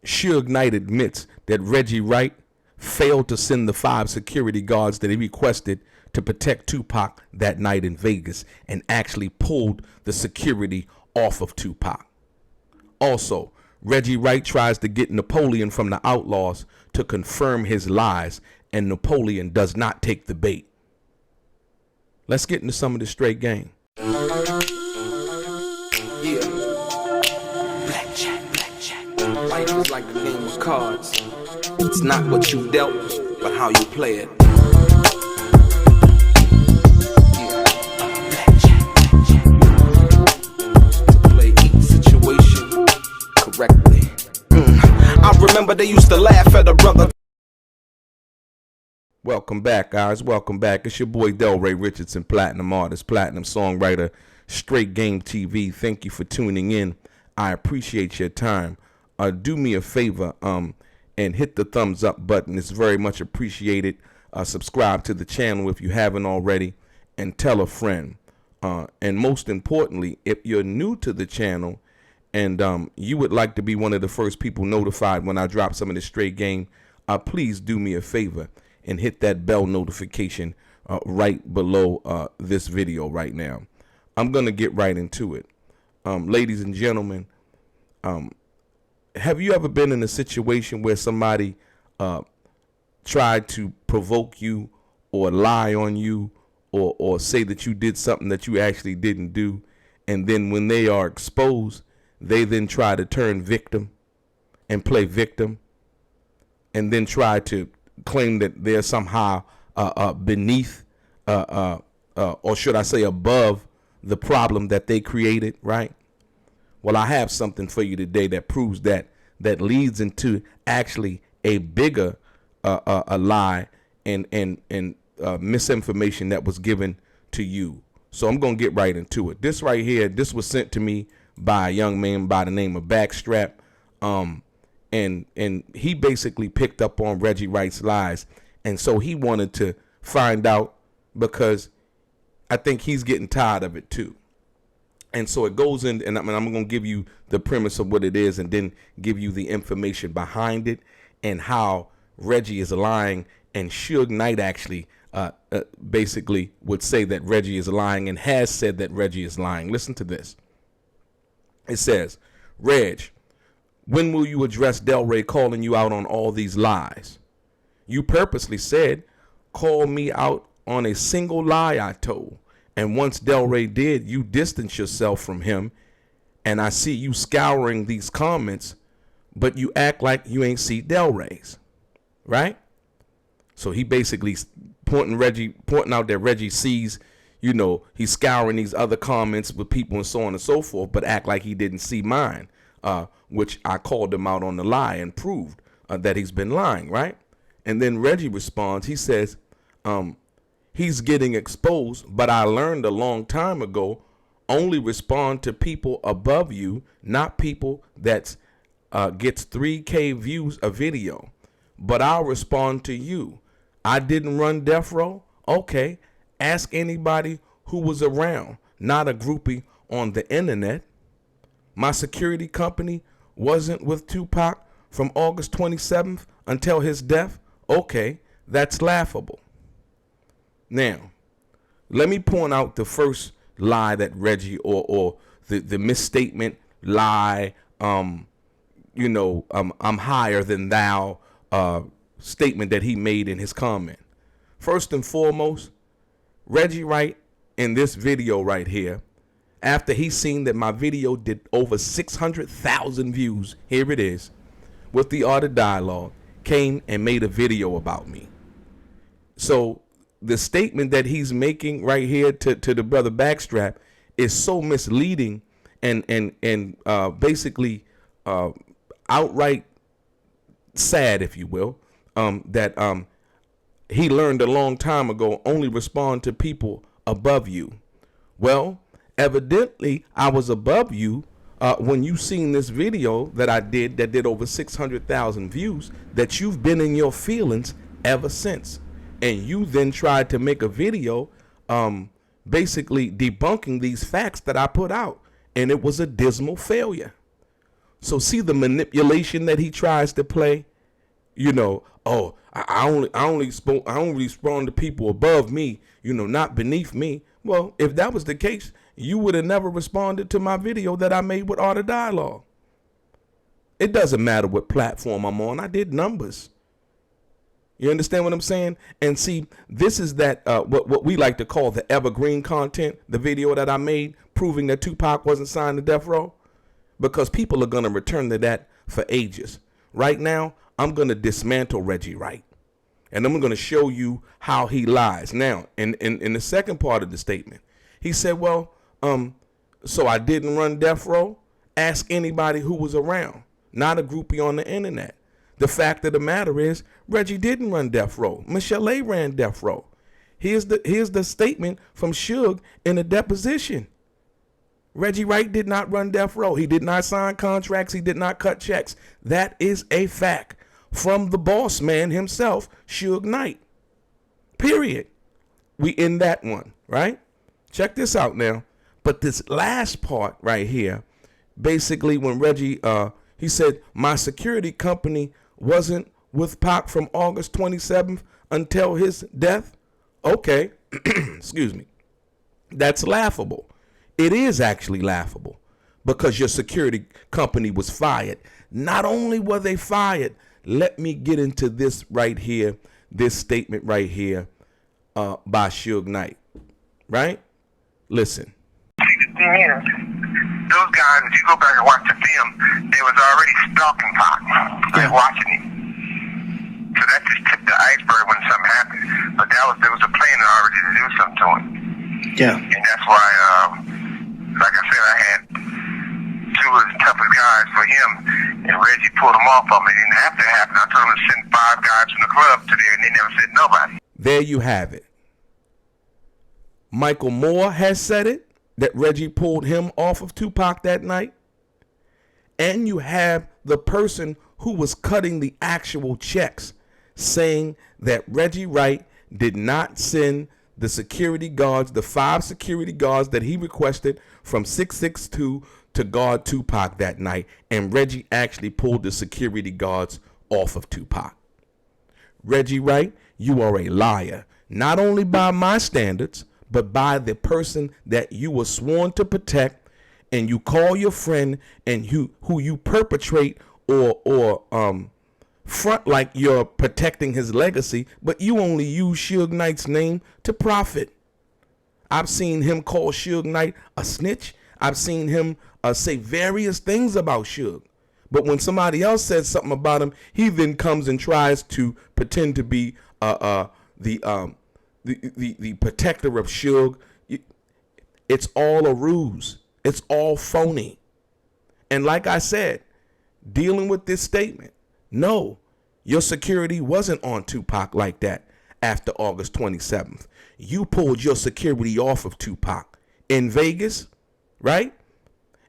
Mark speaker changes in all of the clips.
Speaker 1: Suge Knight admits that Reggie Wright failed to send the 5 security guards that he requested to protect Tupac that night in Vegas and actually pulled the security off of Tupac. Also, Reggie Wright tries to get Napoleon from the Outlaws to confirm his lies, and Napoleon does not take the bait. Let's get into some of the straight game.
Speaker 2: Yeah. Blackjack. Life is like a game of cards. It's not what you dealt, but how you play it. Yeah. Blackjack. To play each situation correctly. I remember they used to laugh at a brother.
Speaker 1: Welcome back, guys. Welcome back. It's your boy DELRAY, Richardson, platinum artist, platinum songwriter, Straight Game TV. Thank you for tuning in. I appreciate your time. Do me a favor and hit the thumbs up button. It's very much appreciated. Subscribe to the channel if you haven't already, and tell a friend. And most importantly, if you're new to the channel and you would like to be one of the first people notified when I drop some of this straight game, please do me a favor and hit that bell notification right below this video right now. I'm going to get right into it. Ladies and gentlemen, have you ever been in a situation where somebody tried to provoke you or lie on you or say that you did something that you actually didn't do, and then when they are exposed, they then try to turn victim and play victim and then try to claim that they're somehow beneath or should I say above the problem that they created, right? Well, I have something for you today that proves that leads into actually a bigger a lie and misinformation that was given to you. So I'm going to get right into it. This right here, this was sent to me by a young man by the name of Backstrap. And he basically picked up on Reggie Wright's lies. And so he wanted to find out because I think he's getting tired of it too. And so it goes in, and I'm going to give you the premise of what it is and then give you the information behind it and how Reggie is lying. And Suge Knight actually basically would say that Reggie is lying and has said that Reggie is lying. Listen to this. It says, Reg, when will you address DELRAY calling you out on all these lies? You purposely said, call me out on a single lie I told. And once DELRAY did, you distance yourself from him. And I see you scouring these comments, but you act like you ain't see DELRAY's, right? So he basically pointing out that Reggie sees, you know, he's scouring these other comments with people and so on and so forth, but act like he didn't see mine, which I called him out on the lie and proved that he's been lying, right? And then Reggie responds, he says, he's getting exposed, but I learned a long time ago, only respond to people above you, not people that gets 3K views a video. But I'll respond to you. I didn't run Death Row? Okay, ask anybody who was around, not a groupie on the internet. My security company wasn't with Tupac from August 27th until his death? Okay, that's laughable. Now, let me point out the first lie that Reggie or the misstatement, lie, I'm higher than thou statement that he made in his comment. First and foremost, Reggie Wright in this video right here, after he seen that my video did over 600,000 views, here it is, with the art of dialogue, came and made a video about me. So the statement that he's making right here to the brother Backstrap is so misleading and basically outright sad, if you will, that he learned a long time ago, only respond to people above you. Well, evidently I was above you when you seen this video that I did that did over 600,000 views, that you've been in your feelings ever since. And you then tried to make a video basically debunking these facts that I put out. And it was a dismal failure. So see the manipulation that he tries to play. You know, oh, I only respond to people above me, you know, not beneath me. Well, if that was the case, you would have never responded to my video that I made with Art of Dialogue. It doesn't matter what platform I'm on. I did numbers. You understand what I'm saying? And see, this is that what we like to call the evergreen content, the video that I made proving that Tupac wasn't signed to death row, because people are going to return to that for ages. Right now, I'm going to dismantle Reggie Wright, and I'm going to show you how he lies. Now, in the second part of the statement, he said, well, so I didn't run death row. Ask anybody who was around, not a groupie on the internet. The fact of the matter is, Reggie didn't run death row. Michelle A. ran death row. Here's the statement from Suge in a deposition. Reggie Wright did not run death row. He did not sign contracts. He did not cut checks. That is a fact from the boss man himself, Suge Knight. Period. We in that one, right? Check this out now. But this last part right here, basically when Reggie, he said, my security company wasn't with Pac from August 27th until his death. Okay, excuse me. That's laughable. It is actually laughable because your security company was fired. Not only were they fired, let me get into this right here, this statement right here by Suge Knight, right? Listen.
Speaker 3: Yeah. Those guys, if you go back and watch the film, they was already stalking Pac. They were watching him. So that just tipped the iceberg when something happened. But there was a plan already to do something to him.
Speaker 4: Yeah.
Speaker 3: And that's why, like I said, I had two of the toughest guys for him, and Reggie pulled them off of me. It didn't have to happen. I told him to send 5 guys from the club to there, and they never said nobody.
Speaker 1: There you have it. Michael Moore has said it, that Reggie pulled him off of Tupac that night. And you have the person who was cutting the actual checks saying that Reggie Wright did not send the security guards, the 5 security guards that he requested from 662 to guard Tupac that night. And Reggie actually pulled the security guards off of Tupac. Reggie Wright, you are a liar, not only by my standards, but by the person that you were sworn to protect, and you call your friend and who you perpetrate or front like you're protecting his legacy, but you only use Suge Knight's name to profit. I've seen him call Suge Knight a snitch. I've seen him say various things about Suge. But when somebody else says something about him, he then comes and tries to pretend to be the protector of Suge. It's all a ruse. It's all phony. And like I said, dealing with this statement, no, your security wasn't on Tupac like that after August 27th. You pulled your security off of Tupac in Vegas, right?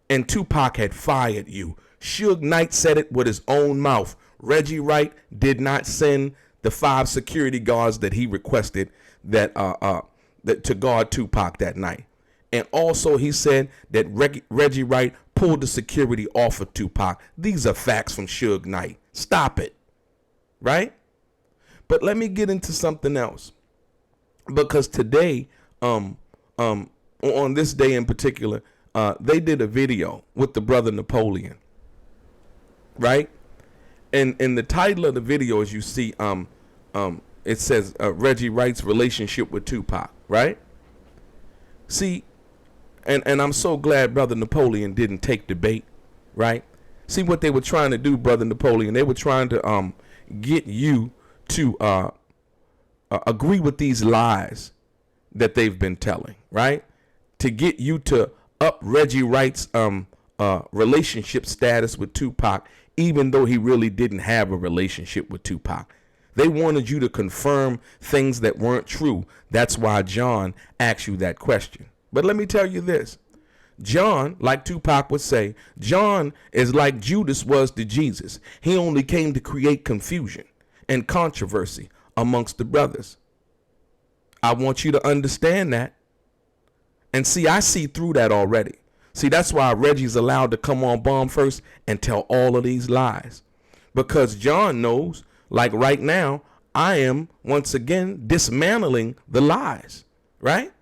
Speaker 1: And Tupac had fired you. Suge Knight said it with his own mouth. Reggie Wright did not send the 5 security guards that he requested that to guard Tupac that night. And also he said that Reggie Wright pulled the security off of Tupac. These are facts from Suge Knight. Stop it. Right? But let me get into something else. Because today, on this day in particular, they did a video with the brother Napoleon. Right? And the title of the video, as you see, it says Reggie Wright's relationship with Tupac, right? See, and I'm so glad Brother Napoleon didn't take the bait, right? See what they were trying to do, Brother Napoleon. They were trying to get you to agree with these lies that they've been telling, right? To get you to up Reggie Wright's relationship status with Tupac, even though he really didn't have a relationship with Tupac. They wanted you to confirm things that weren't true. That's why John asked you that question. But let me tell you this. John, like Tupac would say, John is like Judas was to Jesus. He only came to create confusion and controversy amongst the brothers. I want you to understand that. And see, I see through that already. See, that's why Reggie's allowed to come on Bomb First and tell all of these lies. Because John knows, like right now, I am, once again, dismantling the lies, right?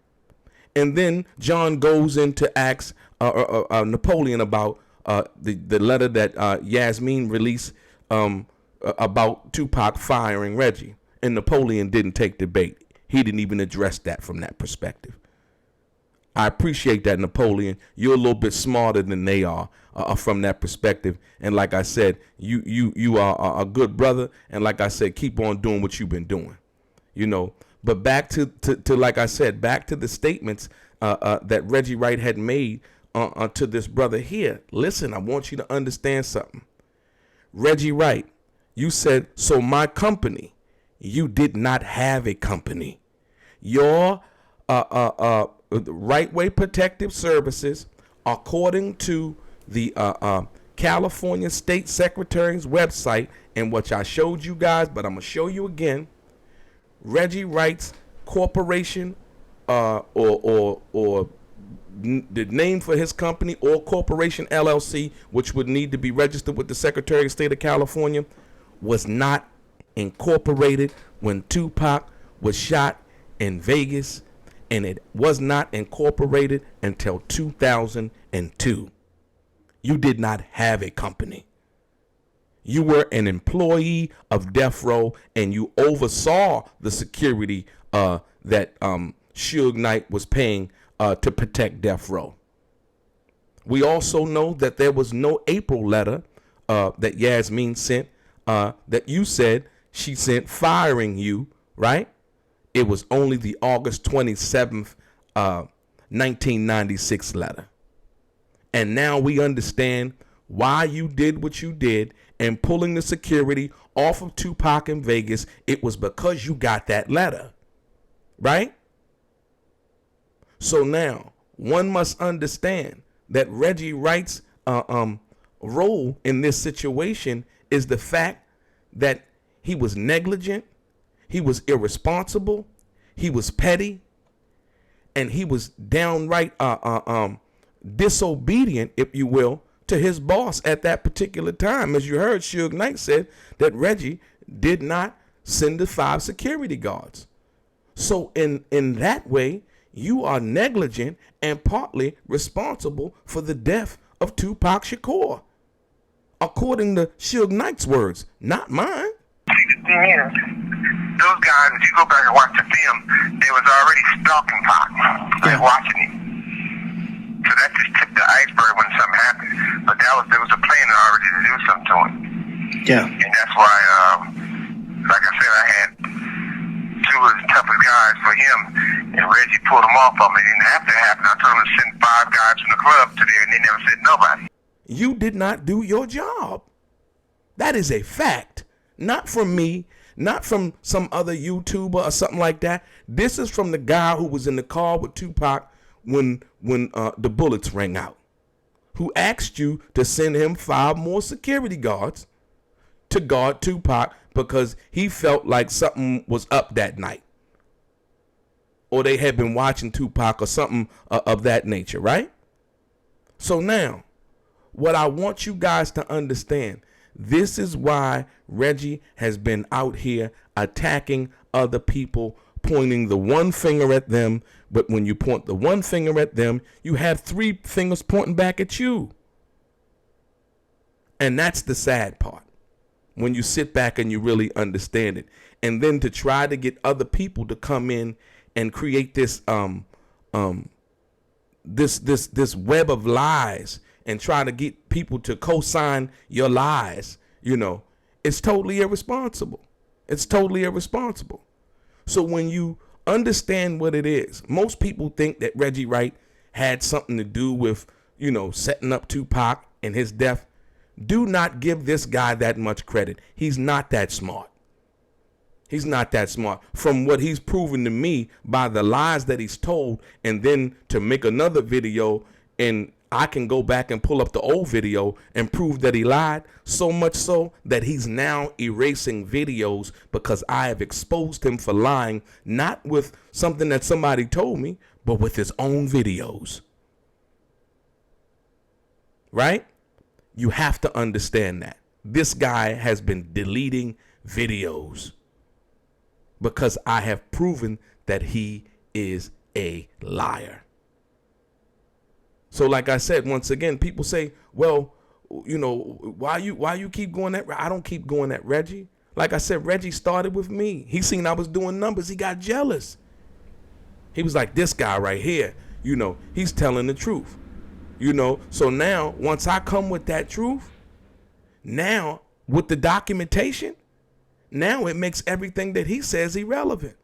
Speaker 1: And then John goes into asks Napoleon about the letter that Yasmin released about Tupac firing Reggie. And Napoleon didn't take the bait. He didn't even address that from that perspective. I appreciate that, Napoleon. You're a little bit smarter than they are from that perspective. And like I said, you are a good brother. And like I said, keep on doing what you've been doing, you know. But back to like I said, back to the statements that Reggie Wright had made to this brother here. Listen, I want you to understand something. Reggie Wright, you said, so my company, you did not have a company. Your Right Way Protective Services, according to the California State Secretary's website, and which I showed you guys, but I'm going to show you again, Reggie Wright's corporation or the name for his company or corporation LLC, which would need to be registered with the Secretary of State of California, was not incorporated when Tupac was shot in Vegas, and it was not incorporated until 2002. You did not have a company. You were an employee of Death Row, and you oversaw the security that Suge Knight was paying to protect Death Row. We also know that there was no April letter that Yasmin sent that you said she sent firing you, right? It was only the August 27th, 1996 letter. And now we understand why you did what you did and pulling the security off of Tupac in Vegas. It was because you got that letter, right? So now one must understand that Reggie Wright's role in this situation is the fact that he was negligent, he was irresponsible, he was petty, and he was downright disobedient, if you will, to his boss at that particular time. As you heard, Suge Knight said that Reggie did not send the 5 security guards. So in that way, you are negligent and partly responsible for the death of Tupac Shakur, according to Suge Knight's words, not mine.
Speaker 3: See, the thing is, those guys, if you go back and watch the film, they was already stalking Pac. They was watching him. So that just tipped the iceberg when something happened. But there was a plan already to do something to him.
Speaker 4: Yeah.
Speaker 3: And that's why, like I said, I had 2 of the toughest guys for him, and Reggie pulled them off of me. It didn't have to happen. I told him to send 5 guys from the club to there, and they never said nobody.
Speaker 1: You did not do your job. That is a fact. Not from me, not from some other YouTuber or something like that. This is from the guy who was in the car with Tupac when the bullets rang out, who asked you to send him 5 more security guards to guard Tupac because he felt like something was up that night, or they had been watching Tupac or something of that nature, right? So now, what I want you guys to understand, this is why Reggie has been out here attacking other people, pointing the one finger at them. But when you point the one finger at them, you have 3 fingers pointing back at you. And that's the sad part, when you sit back and you really understand it. And then to try to get other people to come in and create this this web of lies and try to get people to co-sign your lies, you know, it's totally irresponsible. It's totally irresponsible. So when you understand what it is, most people think that Reggie Wright had something to do with, you know, setting up Tupac and his death. Do not give this guy that much credit. He's not that smart. He's not that smart. From what he's proven to me by the lies that he's told, and then to make another video, and I can go back and pull up the old video and prove that he lied, so much so that he's now erasing videos because I have exposed him for lying, not with something that somebody told me, but with his own videos. right? You have to understand that. This guy has been deleting videos because I have proven that he is a liar. So like I said, once again, people say, well, you know, why you keep going at, I don't keep going at Reggie. Like I said, Reggie started with me. He seen I was doing numbers. He got jealous. He was like, this guy right here, you know, he's telling the truth, you know. So now, once I come with that truth, now with the documentation, now it makes everything that he says irrelevant.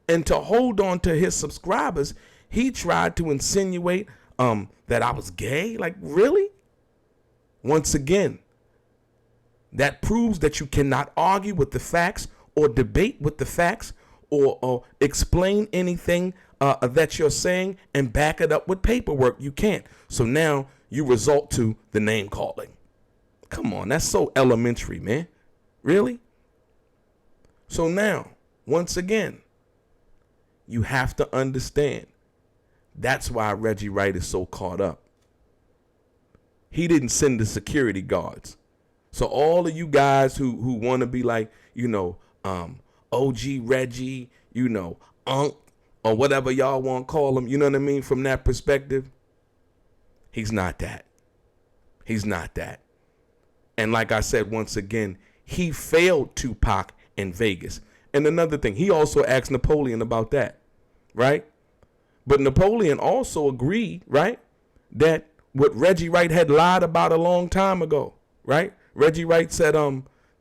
Speaker 1: And to hold on to his subscribers, he tried to insinuate that I was gay. Like, really? Once again, that proves that you cannot argue with the facts or debate with the facts or explain anything that you're saying and back it up with paperwork. You can't. So now you resort to the name calling. Come on, that's so elementary, man. Really? So now, once again, you have to understand that's why Reggie Wright is so caught up. He didn't send the security guards. So all of you guys who want to be like, you know, OG Reggie, you know, Unc, or whatever y'all want to call him, you know what I mean? From that perspective, he's not that. He's not that. And like I said, once again, he failed Tupac in Vegas. And another thing, he also asked Napoleon about that, right? But Napoleon also agreed, right, that what Reggie Wright had lied about a long time ago, right? Reggie Wright said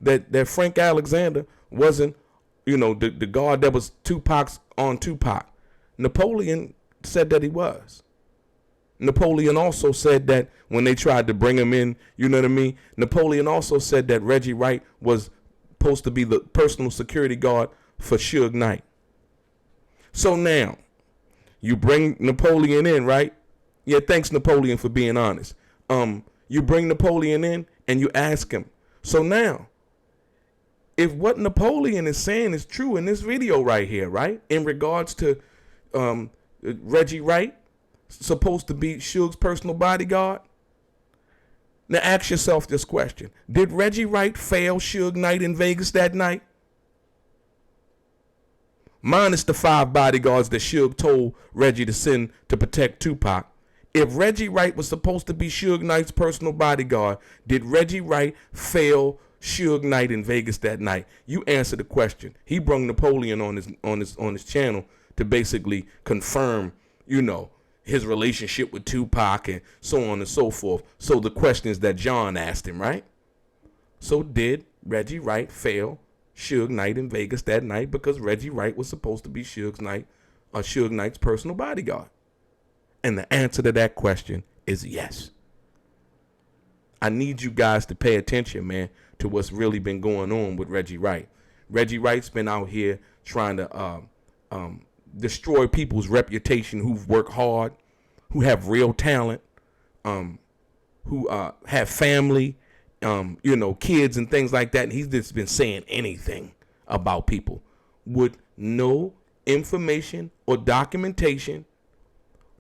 Speaker 1: that Frank Alexander wasn't, you know, the guard that was Tupac's on Tupac. Napoleon said that he was. Napoleon also said that when they tried to bring him in, you know what I mean? Napoleon also said that Reggie Wright was supposed to be the personal security guard for Suge Knight. So now, you bring Napoleon in, right? Yeah, thanks, Napoleon, for being honest. You bring Napoleon in and you ask him. So now, if what Napoleon is saying is true in this video right here, right? In regards to Reggie Wright, supposed to be Suge's personal bodyguard. Now ask yourself this question. Did Reggie Wright fail Suge Knight in Vegas that night? Minus the 5 bodyguards that Suge told Reggie to send to protect Tupac. If Reggie Wright was supposed to be Suge Knight's personal bodyguard, did Reggie Wright fail Suge Knight in Vegas that night? You answer the question. He brought Napoleon on his channel to basically confirm, you know, his relationship with Tupac and so on and so forth. So the questions that John asked him, right? So did Reggie Wright fail Suge Knight in Vegas that night because Reggie Wright was supposed to be Suge Knight's personal bodyguard? And the answer to that question is yes. I need you guys to pay attention, man, to what's really been going on with Reggie Wright. Reggie Wright's been out here trying to destroy people's reputation who've worked hard, who have real talent, who have family, you know, kids and things like that. And he's just been saying anything about people with no information or documentation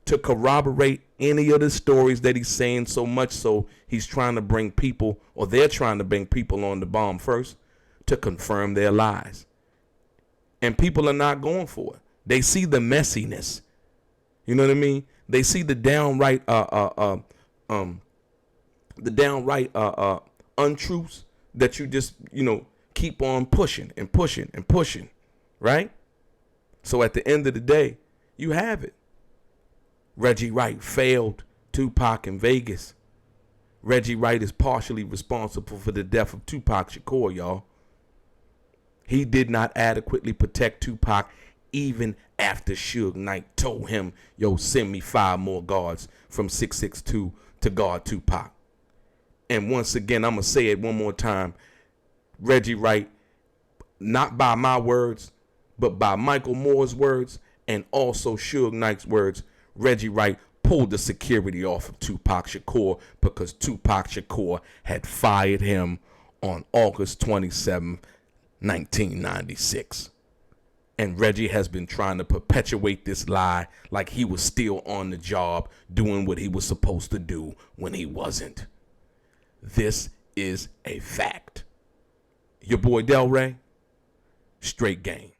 Speaker 1: to corroborate any of the stories that he's saying, so much so he's trying to bring people, or they're trying to bring people on the bomb first to confirm their lies. And people are not going for it. They see the messiness. You know what I mean? They see the downright untruths that you just, you know, keep on pushing and pushing and pushing, right? So at the end of the day, you have it. Reggie Wright failed Tupac in Vegas. Reggie Wright is partially responsible for the death of Tupac Shakur, y'all. He did not adequately protect Tupac even after Suge Knight told him, yo, send me 5 more guards from 662 to guard Tupac. And once again, I'm going to say it one more time. Reggie Wright, not by my words, but by Michael Moore's words and also Suge Knight's words, Reggie Wright pulled the security off of Tupac Shakur because Tupac Shakur had fired him on August 27, 1996. And Reggie has been trying to perpetuate this lie like he was still on the job doing what he was supposed to do when he wasn't. This is a fact. Your boy DELRAY, straight game.